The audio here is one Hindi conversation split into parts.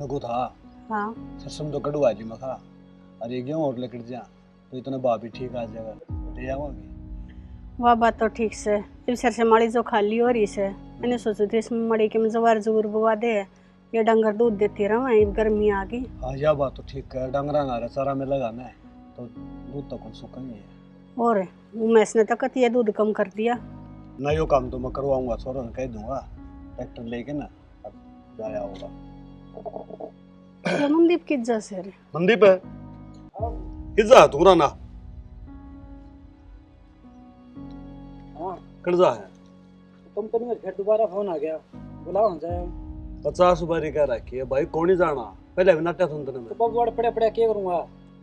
नको था। हाँ सरसों तो कड़वा जी मखा। अरे गेहूं और लेकर जा तो इतना भाभी ठीक आ जाएगा ले आवांगे। वह बात तो ठीक से इस सर से मड़ी जो खाली हो रही से मैंने सोचा थी इसमें मड़ी के में जवार जरूर बुआ दे ये डंगर दूध देती रहा गर्मी आ गई। हाँ यह बात तो ठीक है। डंगरा ना चारा में लगाना है तो दूध तो कौन सूखा नहीं है। और उमेश ने तक ये दूध कम कर दिया। ना यो काम तो मैं करवाऊंगा छोरों ने कह दूंगा ट्रैक्टर लेके ना अब जाया होगा। ये मनदीप किस जा से रे मनदीप है किजा तूरा ना हाँ कर्जा है कंपनी में फिर दोबारा फोन आ गया बुलाओ हम जाए 50 बारी कह रखी है भाई कौन ही जाना। पहले भी नाट्या सुनते तो बाबू बड़े पड़े पड़े क्या करूँगा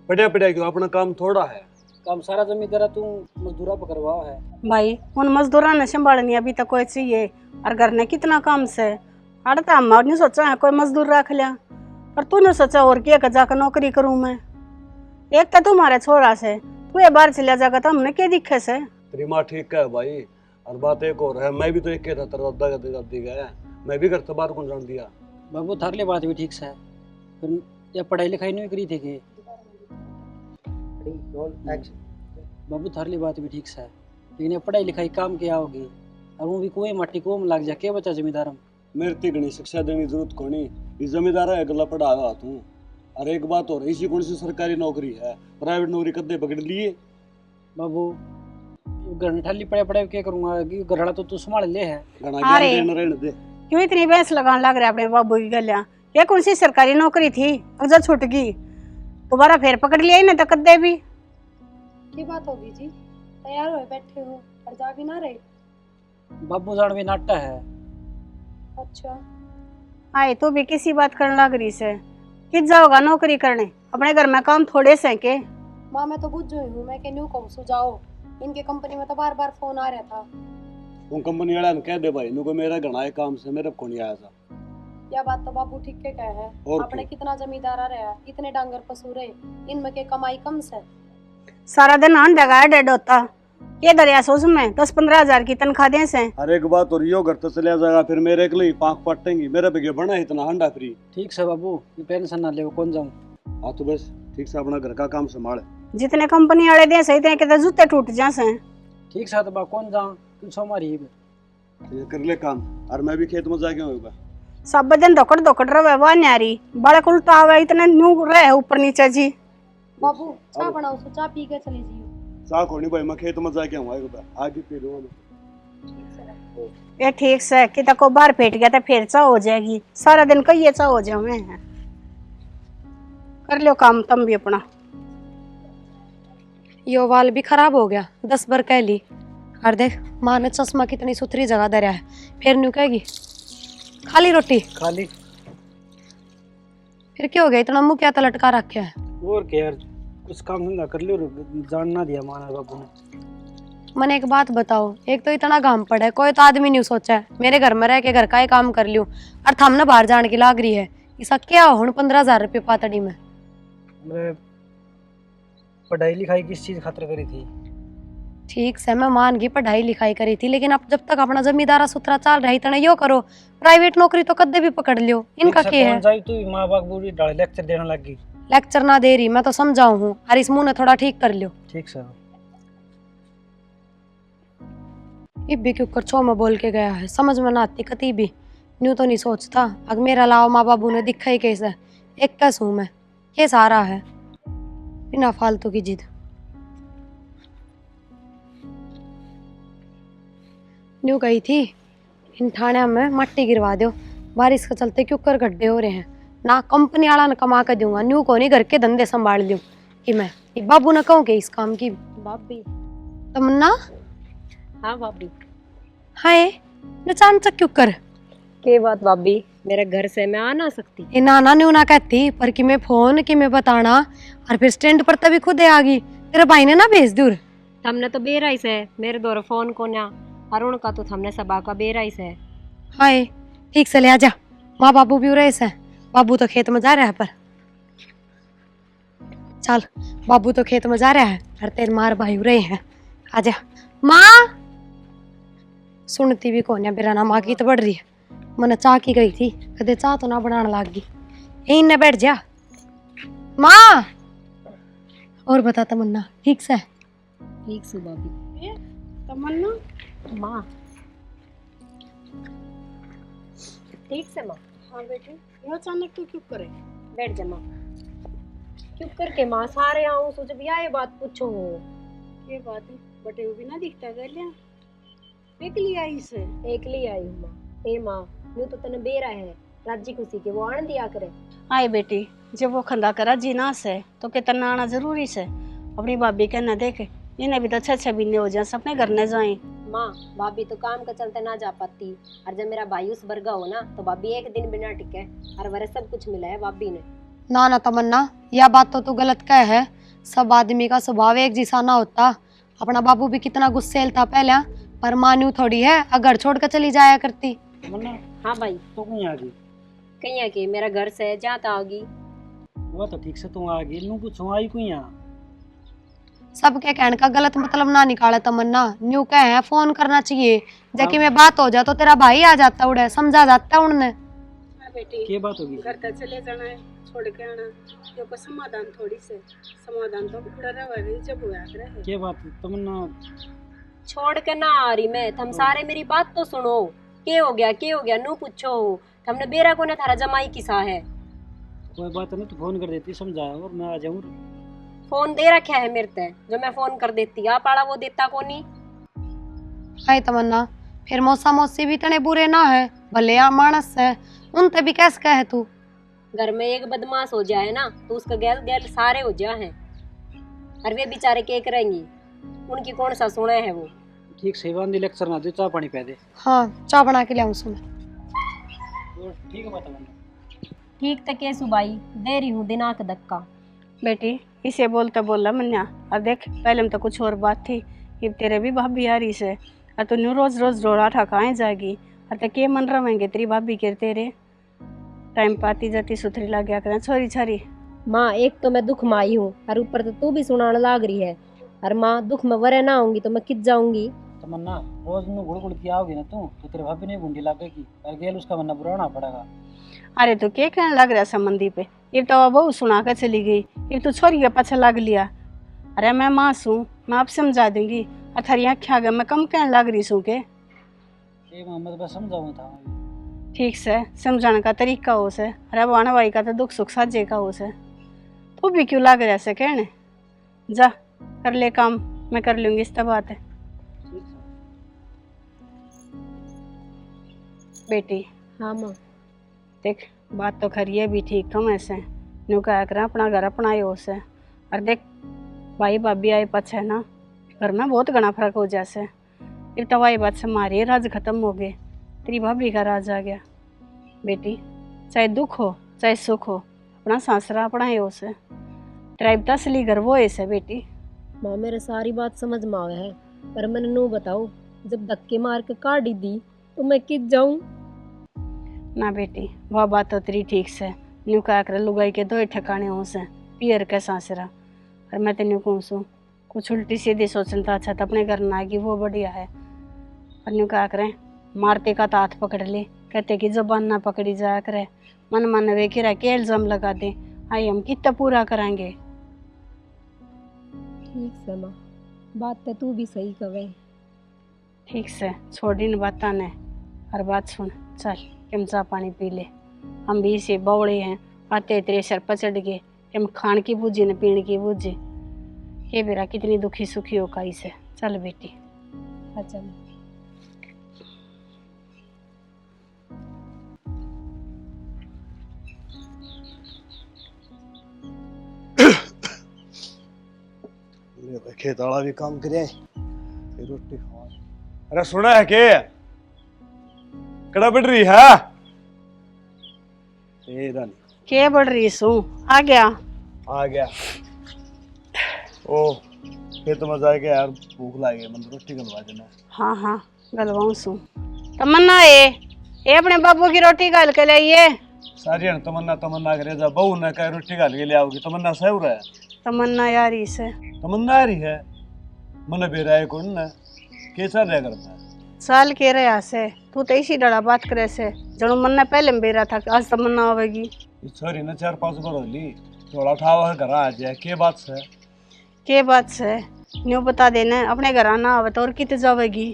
पढ़िया पढ़िया क्यों अपना काम थोड़ा है। काम सारा जमींदारा तू मजदूरा पर करवाओ है। भाई उन मजदूरा ने संभालनी अभी तक कोई चाहिए और घर ने कितना काम से अड़ता हम नहीं सोचा है कोई मजदूर रख लिया और तूने सोचा और क्या जाकर नौकरी करूं मैं। एक तो तुम्हारे छोरा से तू ये बाहर चला जाकर तो हमने क्या दिखे से। तेरी माँ ठीक है भाई और बात एक और है मैं भी तो एक था तेरा दादा गया मैं भी घर से बाहर कौन जान दिया। बाबू थारले बात भी ठीक से फिर या पढ़ाई लिखाई नहीं करी थी कि बाबू थारली बात भी ठीक से लेकिन ये पढ़ाई लिखाई काम क्या होगी और वो भी कोई माटी को लग जा के बचा जमींदार मेरे तिगनी शिक्षा देने की जरूरत कोनी ये जमींदार है गला पढ़ा हुआ तू। और एक बात और इसी कौन सी सरकारी नौकरी है प्राइवेट नौकरी कदे पकड़ लिए। बाबू घर ठाली पड़े पड़े क्या करूँगा घरड़ा तो तू संभाल ले है घना ज्ञान रहने दे। क्यों इतनी बहस लगाने लग रहा अपने बाबू की गलियां। ये कौन सी सरकारी नौकरी थी अगर छूट गई दोबारा फिर पकड़ लिया ही ना तो कद्दे भी। की बात होगी जी तैयार हुए बैठे हो और जा भी ना रहे। बाबू जान भी नाटा है। अच्छा आए तो भी किसी बात करने लग रही से किस जाओगा नौकरी करने अपने घर में काम थोड़े से के। माँ मैं तो बुझ गई हूँ मैं न्यू कहूँ सुझाओ इनके कंपनी में तो बार बार फोन आ रहा था। उन कंपनी वाला ने कह दे भाई इनको मेरा घना है काम से मेरे को नहीं आया था। यह बात तो बाबू ठीक के कहे है और अपने कितना जमींदार रहा इतने डांगर पशु रहे इनमें के कमाई कम से। सारा दिन अंडा का डेड होता ये दरिया सोच में 10-15 हजार की तनख्वाह दे से। अरे एक बात और यो घर तो चले जाएगा फिर मेरे अकेले ही पाँख पटेंगी मेरे पे बना है इतना अंडा फ्री। ठीक से बाबू पेंशन ना ले कौन जाऊँ। हाँ तो बस ठीक से अपना घर का काम संभाल। जितने कंपनी वाले दे सही थे जूते टूट जा से। ठीक से तो बा कौन जाऊँ तू सो मारी ये कर ले काम और मैं भी खेत में जाके होगा। सब दिन धोकड़ रहे वह न्यारी बड़ा उल्टा आवे इतने न्यू रहे ऊपर नीचे जी। बाबू चाय बनाओ सो चाय पी के चले जियो। चाह कोनी भाई मैं खेत में जाके आऊंगा आगे पी लूंगा। ये ठीक से कि तको बाहर फेट गया तो फिर चा हो जाएगी सारा दिन का ये चा हो जाओ मैं कर लो काम तुम भी अपना। यो वाल भी खराब हो गया 10 बार कह ली और देख माँ ने चश्मा कितनी सुथरी जगह धरा है फिर न्यू कहेगी खाली रोटी खाली फिर क्या हो गया इतना मुंह क्या तो लटका रखे है। और क्या यार कुछ काम धंधा कर लियो जान ना दिया माना बाबू ने। मैंने एक बात बताओ एक तो इतना घाम पड़ा है कोई तो आदमी नहीं सोचा है मेरे घर में रह के घर का ही काम कर लियो और थमने बाहर जाने की लाग रही है इसका क्या हो 15,000 रुपये पातड़ी में। मैं पढ़ाई लिखाई किस चीज खातिर करी थी। ठीक से मैं मान गई पढ़ाई लिखाई करी थी लेकिन अब जब तक अपना जमींदारा सुथरा चल रही तने यो करो प्राइवेट नौकरी तो कदे भी पकड़ लियो इनका क्या है। जाई तू माँ बाप बुरी लेक्चर देने लगी। लेक्चर ना दे रही मैं तो समझाऊं हूँ और इस मुंह ने थोड़ा ठीक कर लियो। ठीक से इब्बी के ऊपर छो में बोल के गया है समझ में ना आती कती भी न्यू तो नहीं सोचता अगर मेरा लाओ माँ बाबू ने दिखा ही कैसे एक कैस हूँ मैं ये सारा है बिना फालतू की जिद। न्यू गई थी इन ठाणे में मट्टी गिरवा दो बारिश के चलते क्यों कर गड्ढे हो रहे हैं ना कंपनी वाला ने कमा कर दूंगा न्यू को नहीं घर के धंधे संभाल लूँ कि मैं बाबू ने कहूँ कि इस काम की भाभी तमन्ना। हाँ भाभी। हाय अचानक क्यों कर के बात भाभी मेरे घर से मैं आ ना सकती। ये नाना न्यू ना कहती पर कि मैं फोन कि मैं बताना और फिर स्टैंड पर तभी खुद आ गई तेरे भाई ने ना भेज दूर हमने तो बेराइस है मेरे दौर फोन को ना अरुण का तो हमने सबा का बेराइस है। हाय ठीक से ले आजा माँ बाबू भी रहे से बाबू तो खेत में जा रहा है पर चल बाबू तो खेत में जा रहा है और तेरे मार भाई रहे हैं आजा माँ। सुनती भी कौन है मेरा नाम आगे तो बढ़ रही है मैंने चाह की गई थी कदे चाह तो ना बनाने लग गई यहीं न बैठ जा। माँ और बता तमन्ना ठीक से? ठीक से भाभी। तमन्ना, माँ ठीक से माँ। हाँ बेटी, ये अचानक तू क्यों करे? बैठ जा माँ। चुप करके माँ, सारे आऊँ सोच भी ये बात पूछो। ये बात है, बटे वो भी ना दिखता गलिया एक लिया इसे। एक लिए आई हूँ माँ। ए माँ, यूँ तो तने बेरा है राज्य खुशी के, वो आन दिया करे। आए बेटी, जब वो खंदा करा जीना से तो कितना आना जरूरी से। अपनी भाभी के न देखे, इन्हें भी तो 6-6 महीने हो जाए अपने घर न जाए। माँ, भाभी तो काम के चलते ना जा पाती, और जब मेरा भाई उस वर्गा हो ना तो भाभी एक दिन बिना टिके, और वरे सब कुछ मिला है भाभी ने। ना ना तमन्ना, यह बात तो तू गलत कह है। सब आदमी का स्वभाव एक जैसा ना होता। अपना बाबू भी कितना गुस्सेल था पहले, पर मान्यू थोड़ी है अगर छोड़ कर चली जाया करती। तमन्ना हाँ भाई। तो कहीं आ गई? कहीं आके मेरा घर से जाता होगी। वो तो ठीक से तू आ गई, नू पूछो आई कोई यहाँ? सबके कहने का गलत मतलब ना निकाले तमन्ना। न्यू कहे हैं फोन करना चाहिए, जबकि में बात हो जाए तो तेरा भाई आ जाता, उड़े समझा जाता उड़ने। बेटी, क्या बात होगी? घर तक चले जाना है, छोड़ के आना, ये को समाधान थोड़ी से। समाधान तो पूरा रहा जब हुआ करे। क्या बात है तमन्ना? छोड़ के ना आ रही मैं, तुम सारे मेरी बात तो सुनो। के हो गया नू पूछो। हमने बेरा को ना थारा जमाई किसा है। कोई बात नहीं, तू फोन कर देती समझाया और मैं आ जाऊँ। फोन दे रखा है मेरे ते, जो मैं फोन कर देती आप आड़ा वो देता को नहीं। हाय तमन्ना, फिर मौसा मौसी भी तने बुरे ना है, भले यहाँ मानस है, उनते भी कैसे कहे तू? घर में एक बदमाश हो जाए ना तो उसका गैल गैल सारे हो जाए हैं, और वे बेचारे के करेंगी, उनकी कौन सा सुने है वो। ठीक से बांधी लेक्चर ना दे, चाय पानी पै दे। हाँ, चाय बना के ले आऊँ सुबह। तो ठीक है बात तमन्ना। ठीक तक के सुबाई दे रही हूँ दिनाक धक्का। बेटी, इसे बोलता बोला मन्या, और देख पहले में तो कुछ और बात थी, ये तेरे भी भाभी आ रही से, और तू न्यू रोज रोज रोड़ा ठकाए जाएगी, और तो के मन रवेंगे तेरी भाभी के तेरे। टाइम पाती जाती सुथरी लग गया करें छोरी छारी। माँ, एक तो मैं दुख में आई हूँ और ऊपर तो तू भी सुनाने लाग रही है, और माँ दुख में वरे ना होंगी तो मैं कित जाऊंगी। तमन्ना रोज नू गुड़ गुड़ की आओगी ना तू तो तेरे भाभी ने गुंडी लागेगी, और गेल उसका बनना बुराना पड़ेगा। अरे तू क्या कहने लग रहा संबंधी पे? ये तो बहू सुना कर चली गई, ये तू छोरी के पाछे लग लिया। अरे मैं माँ हूँ, मैं आप समझा दूंगी, और थारी आँखें आ गए, मैं कम कहने लग रही हूँ के। मैं बस समझाऊँ था। ठीक से समझाने का तरीका हो से, अरे वाना भाई का तो दुख सुख साझे का हो से, तू भी क्यों लग रहा से कहने? जा कर ले काम, मैं कर लूंगी इस बात है। बेटी, हाँ माँ। देख बात तो खरी है भी ठीक कम ऐसे न्यू क्या करें, अपना घर अपना ही हो से। और देख भाई भाभी आए पछे ना घर में बहुत घना फर्क हो जैसे। एक तो भाई बात से मारी राज खत्म हो गए, तेरी भाभी का राज आ गया। बेटी, चाहे दुख हो चाहे सुख हो, अपना सासरा अपना ही हो से। ट्राइब तो असली घर वो है से बेटी। माँ, मेरे सारी बात समझ में आवे है, पर मैंने नू बताओ, जब धक्के मार के काट दी तो मैं कित जाऊँ? ना बेटी, वह बात तो तेरी ठीक से, न्यू क्या कर लुगाई के दो ही ठिकाने हो से, पियर के सासरा। और मैं तेन कहूँ सू कुछ उल्टी सीधी सोचन तो अच्छा तो अपने घर ना आएगी वो बढ़िया है। और न्यू क्या करें, मारते का तो हाथ पकड़ ले, कहते कि जबान ना पकड़ी जाया करे, मन मन वे किरा के इल्जाम लगा दे, आई हम कितना पूरा कराएंगे। ठीक से माँ, बात तो तू भी सही कवे। ठीक से छोड़ इन बाता ने, हर बात सुन, चल हम चाह पानी पी ले। हम भी इसे बौड़े हैं, आते तेरे सर पर चढ़ गए, हम खान की बूझी न पीने की बूझी। ये बेरा कितनी दुखी सुखी हो का इसे। चल बेटी। अच्छा। खेत वाला भी काम करे, फिर रोटी खावा। अरे सुना है के कड़ा बढ़ रही है? के बढ़ रही सू? आ गया ओ खेत में जाके यार भूख लगी, मतलब रोटी गलवा देना। हाँ हाँ गलवाऊं सू। तमन्ना ए अपने बाबू की रोटी गाल के लाइए। सारी तमन्ना करे जा, बहू ने कह रोटी गाल के ले आओगी। तमन्ना सह रहा है? तमन्ना यार इसे तमन्ना आ रही है, मन बेरा है कौन ने के चल रहा करता है। साल के रहा से तू तो इसी डरा बात करे से, जनो मन ने पहले में बेरा था, आज तमन्ना आवेगी। इस छोरी ने 4-5 बार होली थोड़ा उठावा घर आ जाए के बात से के बात से न्यू बता देना अपने घर आना आवे तो और कितने जावेगी।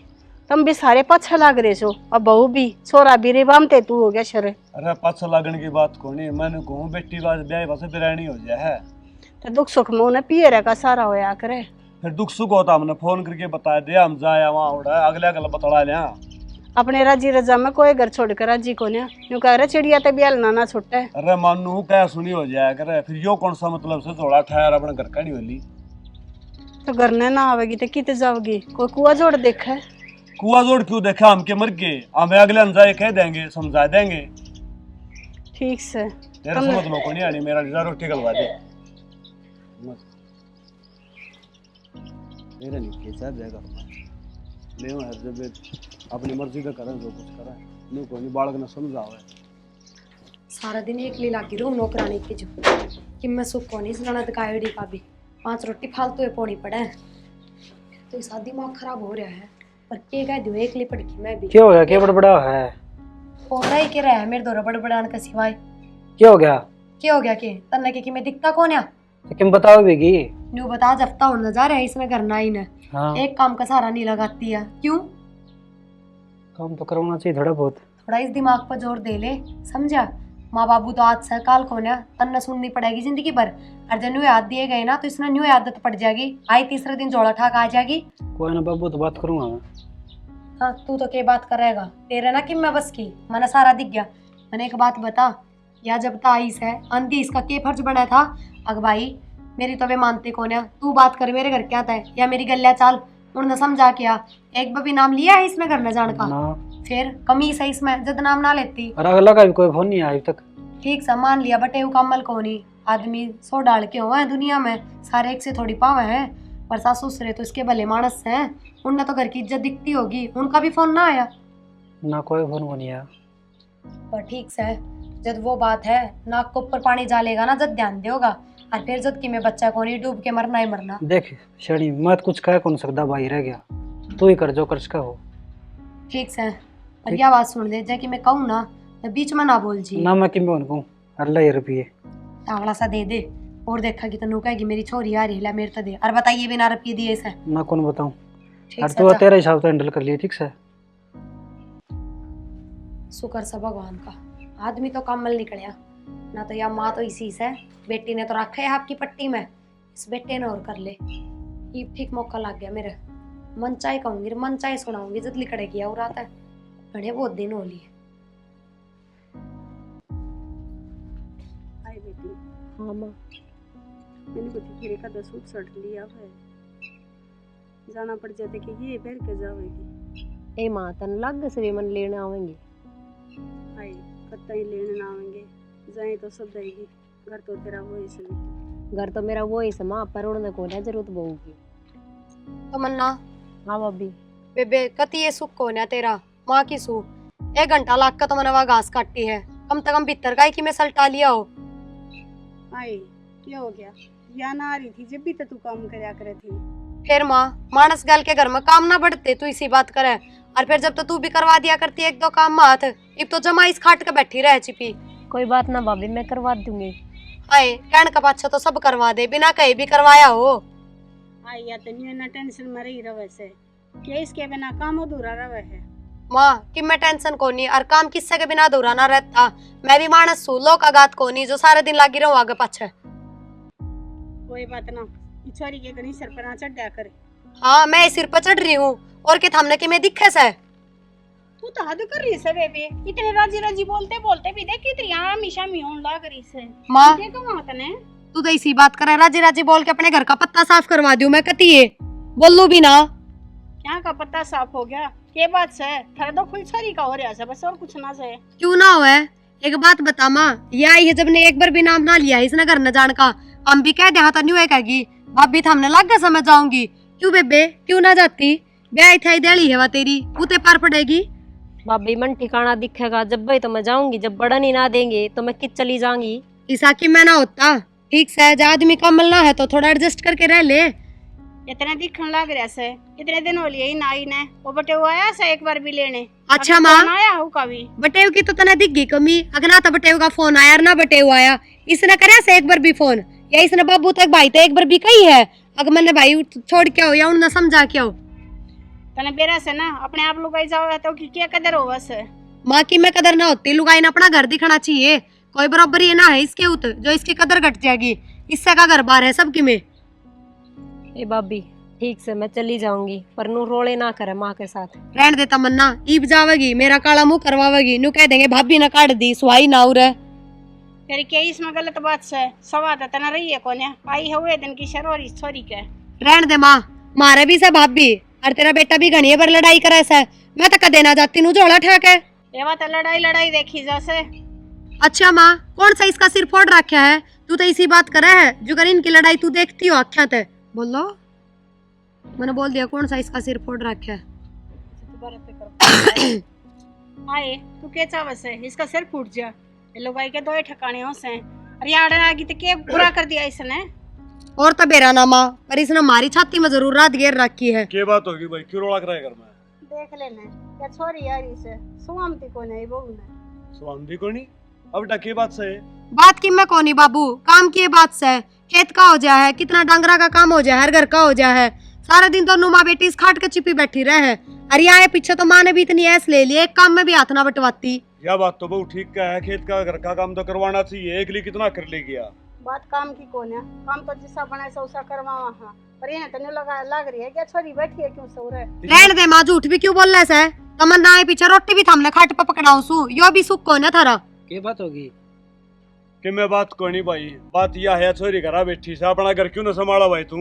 तुम भी सारे पाछा लाग रहे हो, अब बहू भी छोरा भी रिबामते तू हो गया शर। अरे पाछा लागण की बात कोनी, मैंने कहूँ बेटी बात ब्याह पास बिरानी हो जाए है। तो दुख सुख में उन्हें पियरे का सारा होया करे। फिर दुख सुख होता हमने फोन करके बता दिया, हम जाया वहाँ उड़ा अगले अगला बतला लिया। अपने राजी रजा में कोई घर छोड़ कर राजी को न्यू कह रहे चिड़िया तो भी हलना ना छुटे। अरे मानू क्या सुनी हो जाए करे, फिर यो कौन सा मतलब से थोड़ा ठहर अपने घर का नहीं होली। तो घर ने ना आवेगी तो कितने जाओगी, कोई कुआ जोड़ देखा। कुआ जोड़ क्यों देखा, हम के मर गए, हमें अगले अंजाए कह देंगे समझा देंगे। ठीक से तेरे समझ लो को नहीं आनी, मेरा लिजा रोटी गलवा दे। मेरा नहीं कैसा जाएगा ले हर जब अपनी मर्जी का करें जो कुछ करें, नहीं कोई नहीं बालक ने समझावे। सारा दिन एक ली लागी रू नौकरानी की जो कि मैं सुख को नहीं सुनाना दिखाई का भी 5 रोटी फालतू पोनी पड़े हैं। तो इस दिमाग खराब हो रहा है, पर के कह दियो एक ली पड़की मैं भी। क्या हो गया, क्या बड़बड़ा है? हो रहा ही के रहा है मेरे दो बड़बड़ान का सिवाय। क्या हो गया? क्या हो गया के तन्ने के कि मैं दिखता कौन है? तो तुम बताओ बेगी। न्यू बता जफ्ता होने जा रहा है इसने करना ही ने। हाँ एक काम का सहारा नहीं लगाती है क्यों? काम तो करवाना चाहिए थोड़ा बहुत। थोड़ा इस दिमाग पर जोर दे ले, समझा? माँ बाबू तो आज से काल को ना तन्ने सुननी पड़ेगी जिंदगी भर। और जब न्यू याद दिए गए ना तो इसने न्यू आदत पड़ जाएगी, आई तीसरे दिन जोड़ा ठाक आ जाएगी। कोई ना बाबू तो बात करूंगा मैं। हाँ तू तो के बात करेगा, तेरे ना कि मैं बस की मैंने सारा दिख गया। मैंने एक बात बता, या जब ता आईस है आंधी इसका के फर्ज बना था। अग भाई मेरी तो वे मानते कौन है, तू बात कर मेरे घर क्या था या मेरी गलिया चाल उन्होंने समझा क्या। एक भी नाम लिया है इसने घर में जान का ना फिर कमी सही इसमें जद नाम ना लेती। और अगला का भी कोई फोन नहीं आया अभी तक। ठीक सा मान लिया बटे कमल को नहीं, आदमी 100 डाल के हुआ है दुनिया में, सारे एक से थोड़ी पावे हैं। पर सासू ससुरे तो इसके भले मानस हैं, उनने तो घर की इज्जत दिखती होगी, उनका भी फोन ना आया। ना कोई फोन को नहीं आया। पर ठीक से जब वो बात है नाक को ऊपर पानी डालेगा ना जब ध्यान देगा, और फिर जब कि मैं बच्चा को नहीं डूब के मरना ही मरना। देख शनि मत कुछ कह कौन सकता, भाई रह गया तू ही कर जो कर सका हो। ठीक से पर क्या बात सुन ले जा कि मैं कहूँ ना तो बीच में ना बोल जी। ना मैं किम बोल कहूँ, अल्लाह ये रुपये तावड़ा सा दे दे और देखा कि तनु कहेगी मेरी छोरी आ रही है मेरे तो दे। और बताइए बिना रुपये दिए इसे ना कौन बताऊँ। ठीक और से तू जा। तेरा हिसाब तो हैंडल कर लिया ठीक से। शुक्र सा भगवान का, आदमी तो कमल निकलिया ना। तो या माँ तो इसी से, बेटी ने तो रखा है आपकी पट्टी में, इस बेटे ने और कर ले। ये ठीक मौका लग गया मेरे, मन चाहे कहूंगी मन चाहे सुनाऊंगी जब लिखड़ेगी और आता है बड़े बहुत दिन हो लिए। हाय बेटी। हाँ माँ। मैंने कुछ फिर का सूट शर्ट लिया है, जाना पड़ जाते कि ये पहन के जाओगी। ए माँ तन लग से मन लेने आवेंगे। हाय कत्ता ही लेने ना आवेंगे, जाए तो सब जाएगी। घर तो तेरा वो ही सभी। घर तो मेरा वो ही समा पर उड़ने को ना जरूरत बहू की। तो मन्ना हाँ भाभी। बेबे कति ये सुख को ना तेरा माँ की सू 1 घंटा लाग का तो मैंने वहाँ घास काटी है, कम से कम भीतर का ही कि मैं सल्टा लिया हो। हाय क्या हो गया, या ना आ रही थी जब भी तो तू काम करया करे थी। फिर माँ मानस गल के घर में काम ना बढ़ते तू इसी बात करे, और फिर जब तो तू भी करवा दिया करती 1-2 काम में हाथ, अब तो जमा इस खाट के बैठी रह चिपी। कोई बात ना भाभी, मैं करवा दूंगी। आए कहने का पाछा तो सब करवा दे, बिना कहीं भी करवाया हो। हाय या तो नहीं ना टेंशन में रही रवे से, क्या इसके बिना काम अधूरा रवे है। माँ कि मैं टेंशन को नहीं, और काम किससे के बिना अधूरा ना रहता। मैं भी मानस सू लोग आगात को नहीं जो सारे दिन लगी रहूं आगे पाछे। कोई बात ना, छोरी के गणी सर पर ना चढ़ करे। हाँ मैं सिर पर चढ़ रही हूँ और के थामने की मैं दिखे से। तू तो हद कर रही है बेबी, इतने राजी राजी बोलते बोलते भी देख कितनी हमेशा मियोन लाग रही से। माँ ये कहाँ तने तू तो इसी बात करे, राजी राजी बोल के अपने घर का पत्ता साफ करवा दूं मैं कती है बोलू भी ना। क्या का पत्ता साफ हो गया, के बात से थारे तो खुल छोरी का हो रहा है बस, और कुछ ना से। क्यों ना हुआ? एक बात बता माँ, ये आई है जब ने एक बार भी नाम ना लिया इसने घर न जान का, हम भी कह दे हाँ तो नहीं हुआ कहेगी भाभी थामने लग गया समझ जाऊंगी। क्यों बेबे क्यों ना जाती, ब्याह था देली है वा तेरी उते पार पड़ेगी। भाभी मन ठिकाना दिखेगा जब भाई तो मैं जाऊंगी, जब बड़ा नहीं ना देंगे तो मैं किस चली जाऊंगी। ईसा की मैं ना होता ठीक से, आदमी का मलना है तो थोड़ा एडजस्ट करके रह ले। इतने दिखन लग रहा से, इतने दिन हो लिए ही ना आई ने। वो बटे वो आया से एक बार भी लेने। अच्छा माँ, ना आया हो कभी। बटेव की तो तना दिख गई कमी, अगर ना तो बटेव का फोन आया और ना बटेव आया। इसने करे से एक बार भी फोन, या इसने बाबू तक भाई तो एक बार भी कही है, अगर मैंने भाई छोड़ के हो या उन्हें समझा के हो। तने बेरा से ना अपने आप लुगाई जाओ तो की क्या कदर हो बस। माँ की में कदर ना होती, लुगाई ने अपना घर दिखाना चाहिए। कोई बराबर ये ना है इसके उत जो इसकी कदर घट जाएगी। इससे का घर बार है सबकी में। ए भाभी ठीक से मैं चली जाऊंगी, पर नू रोले ना करे माँ के साथ। रहने देता मन्ना, ईब जावेगी मेरा काला मुंह करवावेगी, नु कह देंगे भाभी ने काट दी सुहाई ना उरे। तेरी क्या इसमें गलत बात से सवा तो तना रही है कोने आई है हुए दिन की शरोरी छोरी के। रहने दे माँ, मारे भी से भाभी और तेरा बेटा भी घनी पर लड़ाई करे से। मैं तो कदे ना जाती नु झोला ठाके। ये बात लड़ाई लड़ाई देखी जैसे। अच्छा माँ, कौन सा इसका सिर फोड़ रखा है? तू तो इसी बात करे है जो कर इनकी लड़ाई तू देखती हो आख्या ते। बोलो, मैंने बोल दिया कौन सा इसका सिर फोड़ रखा है। आए तू क्या चावस है इसका सिर फूट जा। ये लोग आई के दो ठिकाने हो से अरे यार आगे तो क्या बुरा कर दिया इसने। और तो बेरा ना माँ, पर इसने हमारी छाती में जरूर रात घेर रखी है। क्या बात होगी भाई, क्यों रोला कराए घर में? देख लेने क्या छोरी यार इसे सुमती को नहीं बहू ने। स्वामी को नहीं अब डकी बात से बात की मैं कोनी बाबू, काम की बात से। खेत का हो जाए है, कितना डांगरा का काम हो जाए, हर घर का हो जाए है। सारा दिन तो नुमा बेटी इस खाट के चिपी बैठी रहे है। अरे आए पीछे तो माँ ने भी इतनी ऐस ले ली, एक काम में भी हाथ ना बटवाती। यह बात तो बहुत ठीक का है, खेत का घर का काम तो करवाना चाहिए, एक लिए कितना कर ले गया। बात काम की कौन है, काम तो जिसा बना है उसा करवावा। हाँ पर ये तो नहीं लगा लग रही है क्या छोरी बैठी है क्यों सो रहे। रहने दे माँ, झूठ भी क्यों बोल रहे से। तमन्ना आए पीछे रोटी भी थामने खाट पे पकड़ाऊं सू, यो भी सुख को न थारा। क्या बात होगी? कि मैं बात को नहीं भाई, बात यह है छोरी घरा बैठी से अपना घर क्यों न संभाला भाई तू।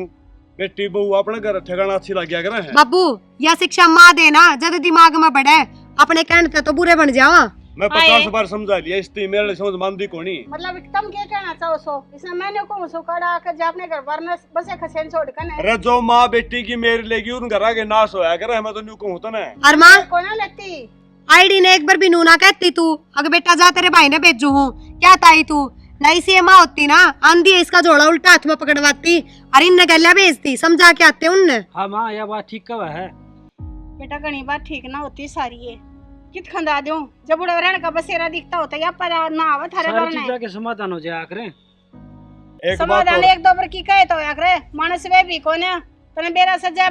बेटी बहू अपने घर ठिकाना अच्छी लग गया करे है। बाबू यह शिक्षा माँ देना जब दिमाग में बढ़े, अपने कहने से तो बुरे बन जावा। मैं 50 बार समझा लिया, इसलिए मेरे समझ मानती को नहीं। मतलब तुम क्या कहना चाहो सो इसने मैंने को सो कड़ा कर जा अपने घर वरना बसे खसेन छोड़ कर ने। अरे जो माँ बेटी की मेरी लेगी उन घर आगे नाश होया करे, मैं तो न्यू कहूँ तो ना। और माँ को ना लगती आईडी ने एक बार भी नूना कहती तू, अगर बेटा जा तेरे भाई ने भेजू हूँ क्या ताई तू नहीं सी माँ होती ना, आंधी इसका जोड़ा उल्टा हाथ में पकड़वाती और इन गलिया भेजती, समझा के आते उनने। हाँ माँ, यह बात ठीक कब है। बेटा घनी बात ठीक ना होती सारी है कित खंदा दूं जब बुढ़ा रहने का बसेरा दिखता होता या पर ना आवा थारे सारी करने चीज़ के समाधान हो जाया करे। एक बात समाधान और, एक दो बार की कहे तो या करे मानस वे भी कोने तने बेरा से जाए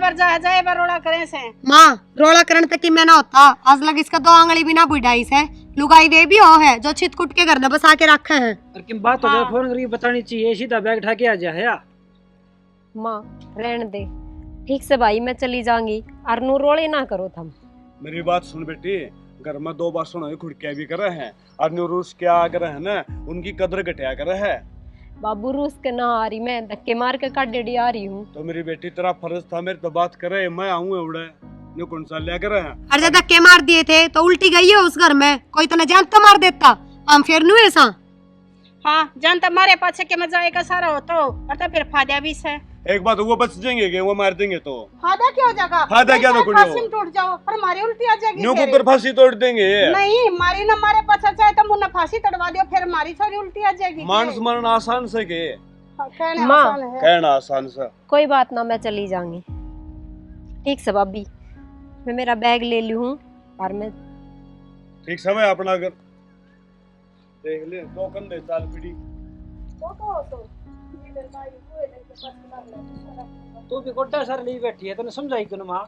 बार रोड़ा करे से। माँ रोड़ा करण तक की मैं ना होता, आज लग इसका 2 आंगली भी ना बुढ़ाई से। लुगाई वे भी हो है जो छिट कुट के घर में बसा के रखे है। और किम बात हो जाए हाँ। फोन करके बतानी चाहिए, सीधा बैग उठा के आ जाए या। माँ रहने दे ठीक से भाई, मैं चली जाऊंगी और नू रोले ना करो थम। मेरी बात सुन बेटी, घर में 2 बार सुनो खुड़किया भी करे हैं और न्यू रूस क्या करे है ना, उनकी कदर घटिया करे है। बाबू रूस के ना आ रही, मैं धक्के मार के काट डेडी आ रही हूँ। तो मेरी बेटी तेरा फर्ज था मेरी तो बात करे, मैं आऊँ उड़े न्यू कौन सा लिया करे है। और जब धक्के मार दिए थे तो उल्टी गई है उस घर में, कोई तो न जान तो मार देता, हम फिर नु ऐसा। हाँ जानता मारे पाछे के मजा एक सारा हो तो और तो फिर फायदा भी से। एक बात वो बच जाएंगे कि वो मार देंगे तो फायदा क्या हो जाएगा, फायदा क्या तो कुछ हो। फांसी में टूट जाओ पर मारी उल्टी आ जाएगी न्यू फिर। को फिर फांसी तोड़ देंगे। नहीं मारी ना मारे पाछे चाहे तो मुन्ना फांसी तड़वा दियो फिर मारी छोरी उल्टी आ जाएगी। मानस मरण आसान से के हाँ, कहना माँ। आसान है। कहना आसान से। कोई बात ना, मैं चली जाऊंगी। ठीक से भाभी, मैं मेरा बैग ले ली हूँ और मैं ठीक समय अपना घर देख ले, 2 कंधे चाल पीड़ी। तू भी गोड्डा सर ली बैठी है, तूने समझाई क्यों माँ?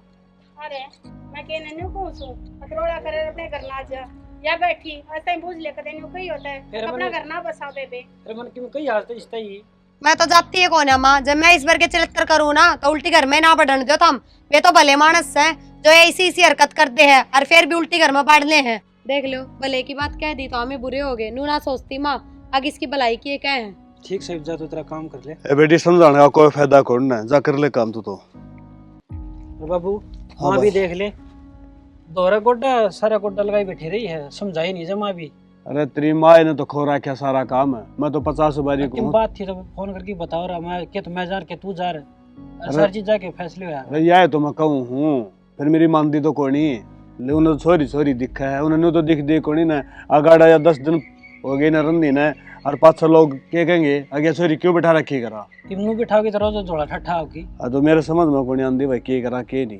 अरे मैं कहने न्यू को सो अतरोड़ा करे अपने घर ना जा या बैठी ऐसे ही पूछ ले कदे न्यू कही होता है फिर अपना मैंने- घर ना बसा बेबे। तेरे मन की कई आज तो इस्ता ही। मैं तो जाती है कौन है माँ, जब मैं इस बार के चरित्र करूँ ना तो उल्टी घर में ना बढ़ने दो तुम। वे तो भले मानस है जो ऐसी इसी हरकत करते हैं और फिर भी उल्टी घर में बांटने हैं। देख लो भले की बात कह दी तो हमें बुरे हो गए, नू ना सोचती माँ आगे इसकी भलाई की क्या है। ठीक से जा, तो तेरा काम कर ले। ए बेटी समझाने का कोई फायदा कौन है, जा कर ले काम तू तो। और बाबू हाँ माँ भी भाई। देख ले, दोहरा गोड्डा सारा गोड्डा लगाई बैठी रही है, समझाई नहीं जमा भी। अरे तेरी माँ ने तो खो रखा सारा काम है, मैं तो 50 बारी किम को। बात थी तो फोन करके बताओ रहा मैं कि, तो मैं जा के तू जा रहा, अरे- सारी चीज जाके फैसले हुआ। अरे यह तो मैं कहूँ हूँ, फिर मेरी मानती तो कोनी। उन्हें छोरी छोरी दिखा है, उन्होंने तो दिख दे कोनी ना। अगाड़ा या 10 दिन हो गई ना रंदी ने। और 500 लोग क्या कहेंगे आगे छोरी क्यों बैठा रखी करा। इमनू बिठाओगे तो रोज झोला ठट्ठा होगी। तो मेरे समझ में कोनी आंदी भाई के करा के नहीं।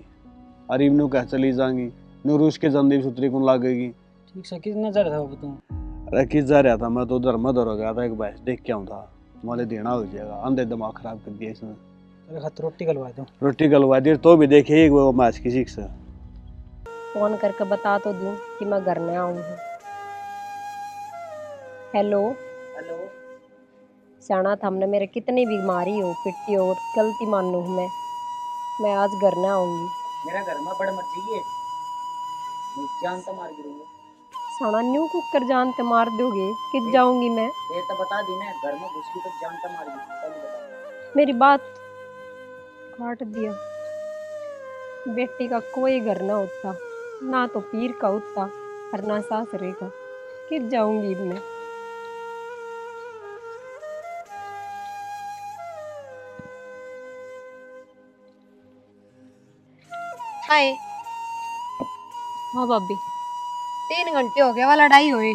अरे इमनू कह चली जाएंगी नू रूस के जंदी सुतरी कौन लागेगी। ठीक से कितना जा रहा था बाबू तुम? अरे किस जा रहा था मैं तो उधर मधुर हो गया था एक भैंस देख के आऊँ था। माले देना हो जाएगा अंधे दिमाग खराब कर दिया इसने। तेरे खातिर रोटी गलवा दूं। रोटी गलवा दी तो भी देखे वो मैच किसी से। फोन करके बता तो दूं कि मैं घर में आऊँ हूँ। Hello hello. जाना था हमने मेरे कितनी बीमारी हो पिट्टी हो गलती मान लूँ मैं आज घर में आऊँगी। मेरा घर में बड़ मत चाहिए, मैं जान तो मार गिरूंगा। साना न्यू कुकर जान ते मार दोगे कित जाऊंगी मैं। ये तो बता दी ना, घर में घुस की तो जान तो मार गिरूंगा। मेरी बात काट दिया। बेटी का कोई घर ना होता, ना तो पीर का होता और ना सासरे का, कित जाऊंगी मैं। हाय। हाँ भाभी। 3 घंटे हो गए वाला लड़ाई हुए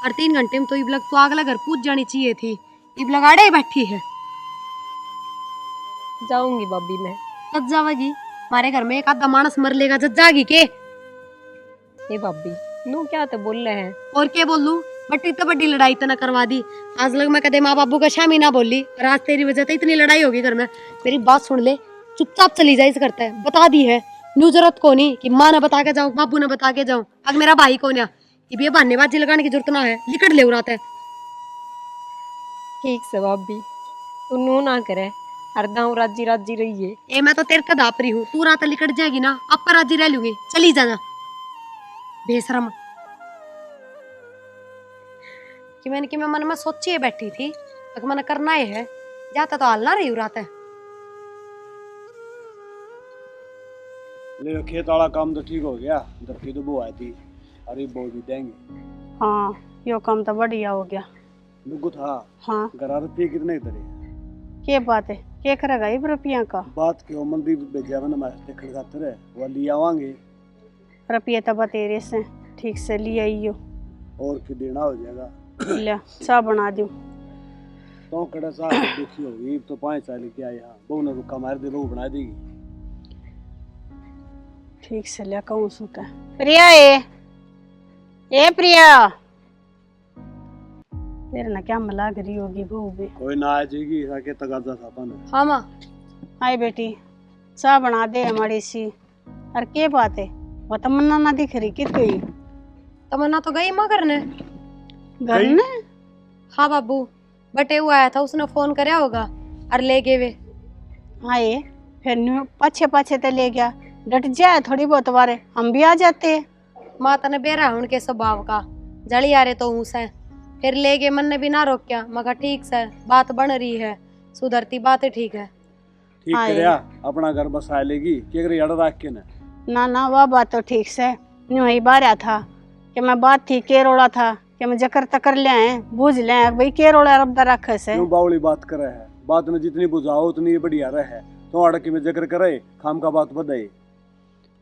और 3 घंटे में तो इब लग तो अगला घर पूछ जानी चाहिए थी। इब लगाड़े बैठी है। जाऊंगी भाभी मैं। कब जावेगी? हमारे घर में एक आधा मानस मर लेगा जब जागी के। ये भाभी नू क्या तो बोल रहे हैं। और क्या बोल लूं? बट्टी तो बड़ी लड़ाई तो ना करवा दी। आज लग मैं कदे माँ बाबू का शामी ना बोली और आज तेरी वजह से इतनी लड़ाई होगी घर में। मेरी बात सुन ले, चुपचाप चली जाए। करता है बता दी है न्यू जरूरत को नहीं कि माँ ने बता के जाऊँ बाबू ने बता के जाऊँ। अब मेरा भाई कौन है? ये बहानेबाजी लगाने की जरूरत ना है, लिकट ले उड़ाता है। ठीक से भाभी तू नू ना करे, हर गाँव राजी राजी रही है। ए मैं तो तेरे का दाप रही हूँ, तू रात लिकट जाएगी ना अब पर राजी रह लूंगी। चली जाना बेशरम। कि मैं मन में सोची बैठी थी तो मैंने करना ही है। जाता तो हाल ना रही रात है। ले खेत वाला काम तो ठीक हो गया। दरकी तो वो आई थी अरे वो भी देंगे। हाँ यो काम तो बढ़िया हो गया। लुगु था हाँ घर रुपये कितने तरे क्या बात है, क्या करेगा ये रुपया का? बात क्यों मंदी भेजा मैंने मैच देखने खातिर है वो ले आवांगे। रुपया तो बतेरे से ठीक से ले आइयो और फिर देना हो जाएगा। ले चाह बना दूं। तो कड़ा सा दुखी होगी तो 5 साल की आया बहू ने रुका मार दे बहू बना देगी। ठीक से ले कहूँ सुता प्रिया ए प्रिया तेरे ना क्या मलाग रही होगी बहू भी। कोई ना आ जाएगी आके तगाजा था अपन। हाँ माँ। हाय बेटी चाह बना दे हमारी सी। और क्या बात है वो तमन्ना ना दिख रही कित गई? तमन्ना तो गई माँ करने घर ने। हाँ बाबू बटे हुआ आया था, उसने फोन कराया होगा और ले गए वे। आए फिर न्यू पाछे पाछे ते ले गया। डट जाए थोड़ी बहुत बारे हम भी आ जाते। माता ने बेरा है उनके स्वभाव का, जली आ रहे तो ऊस है। फिर ले गए, मन ने भी ना रोक्या। मगर ठीक से बात बन रही है, सुधरती बात ठीक है। ठीक करया अपना घर बसा लेगी क्या करे अड़ रख के ना वह बात तो ठीक से न्यू ही बारया था कि मैं बात थी के रोड़ा था कि मैं जकर तकर ले आए बूझ ले भाई के रोड़ा रब्दा रखे से। क्यों बावली बात करे है बात में जितनी बुझाओ उतनी बढ़िया रहे तो अड़के में जिक्र करे खाम का बात बधाई।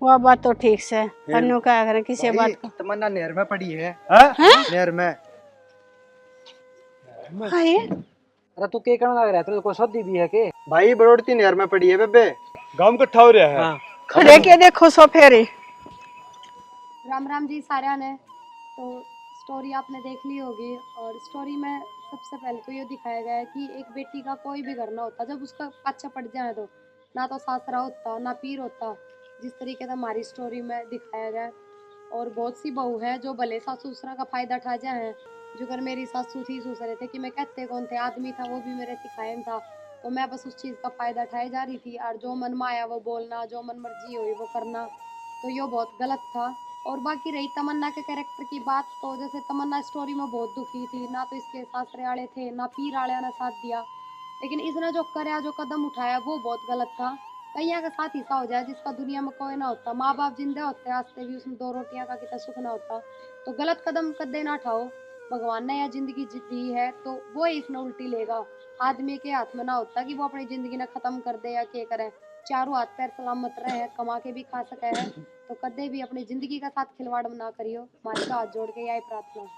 वह बात तो ठीक से अन्नू क्या करे किसी बात को। तमन्ना नहर में पड़ी है। हैं? नहर में। हाय अरे तू क्या करने लग रहा है? तेरे को शादी भी है के? भाई बड़ोड़ती नहर में पड़ी है बेबे। गांव इकट्ठा हो रहा है। हाँ। खड़े के देखो सो फेरे। राम राम जी सारा ने। तो स्टोरी आपने देख ली होगी और स्टोरी में सबसे पहले तो ये दिखाया गया है कि एक बेटी का कोई भी घर ना होता जब उसका बच्चा पड़ जाए तो ना तो सासरा होता ना पीर होता, जिस तरीके से हमारी स्टोरी में दिखाया गया है। और बहुत सी बहू है जो भले सासू ससुरा का फायदा उठा जाए हैं। जो अगर मेरी सासू थी ससुरे थे कि मैं कहते कौन थे आदमी था वो भी मेरे सिखायन था, तो मैं बस उस चीज़ का फायदा उठाई जा रही थी और जो मन में आया वो बोलना, जो मन मर्जी हुई वो करना, तो ये बहुत गलत था। और बाकी रही तमन्ना के कैरेक्टर की बात, तो जैसे तमन्ना स्टोरी में बहुत दुखी थी, ना तो इसके सासरे वाले थे ना पीर वाले ने साथ दिया, लेकिन इसने जो कराया जो कदम उठाया वो बहुत गलत था। कईया का साथ हिस्सा हो जाए जिसका दुनिया में कोई ना होता, माँ बाप जिंदे होते आस्ते भी उसमें 2 रोटियां का कितना सुख ना होता, तो गलत कदम कदे ना उठाओ। भगवान ने यह जिंदगी दी है तो वो ही इसने उल्टी लेगा। आदमी के हाथ में ना होता कि वो अपनी जिंदगी ने खत्म कर दे या क्या करे। चारों हाथ पैर सलामत रहे, कमा के भी खा सके है, तो कदे भी अपनी जिंदगी का साथ खिलवाड़ ना करियो। हमारे का हाथ जोड़ के यही प्रार्थना है।